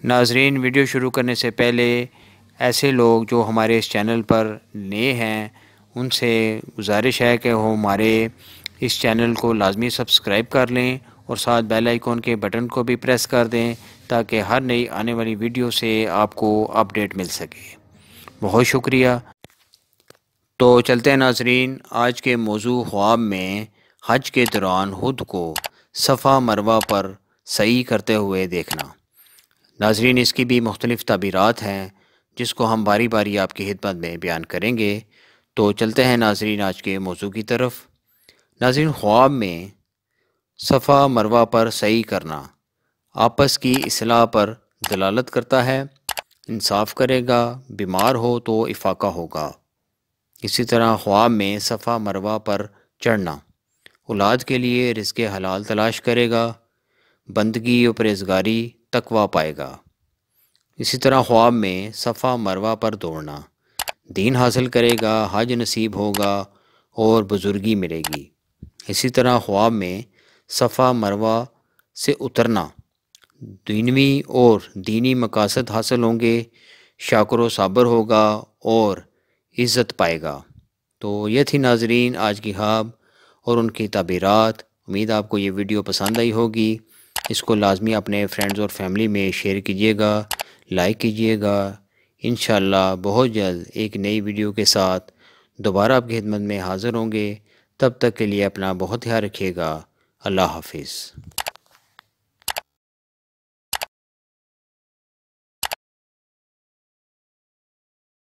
ناظرین، ویڈیو شروع کرنے سے پہلے ایسے لوگ جو ہمارے اس چینل پر نئے ہیں ان سے گزارش ہے کہ وہ ہمارے اس چینل کو لازمی سبسکرائب کر لیں اور ساتھ بیل آئیکن کے بٹن کو بھی پریس کر دیں تاکہ ہر نئی آنے والی ویڈیو سے آپ کو اپڈیٹ مل سکے۔ بہت شکریہ۔ تو چلتے ہیں ناظرین، آج کے موضوع خواب میں حج کے دوران خود کو صفا مروہ پر سعی کرتے ہوئے دیکھنا۔ ناظرین، اس کی بھی مختلف تعبیرات ہیں جس کو ہم باری باری آپ کی خدمت میں بیان کریں گے۔ تو چلتے ہیں ناظرین آج کے موضوع کی طرف۔ ناظرین، خواب میں صفا مروہ پر سعی کرنا آپس کی اصلاح پر دلالت کرتا ہے۔ انصاف کرے گا، بیمار ہو تو افاقہ ہوگا۔ اسی طرح خواب میں صفا مروہ پر چڑھنا اولاد کے لیے رزق حلال تلاش کرے گا، بندگی و پرہیزگاری تقویٰ پائے گا۔ اسی طرح خواب میں صفا مروہ پر دوڑنا دین حاصل کرے گا، حج نصیب ہوگا اور بزرگی ملے گی۔ اسی طرح خواب میں صفا مروہ سے اترنا دنیوی اور دینی مقاصد حاصل ہوں گے، شاکر و صابر ہوگا اور عزت پائے گا۔ تو یہ تھی ناظرین آج کی خواب اور ان کی تعبیرات۔ امید آپ کو یہ ویڈیو پسند آئی ہوگی۔ اس کو لازمی اپنے فرینڈز اور فیملی میں شیئر کیجیے گا، لائک کیجیے گا۔ انشاءاللہ بہت جلد ایک نئی ویڈیو کے ساتھ دوبارہ آپ کی خدمت میں حاضر ہوں گے۔ تب تک کے لیے اپنا بہت خیال رکھیے گا۔ اللہ حافظ۔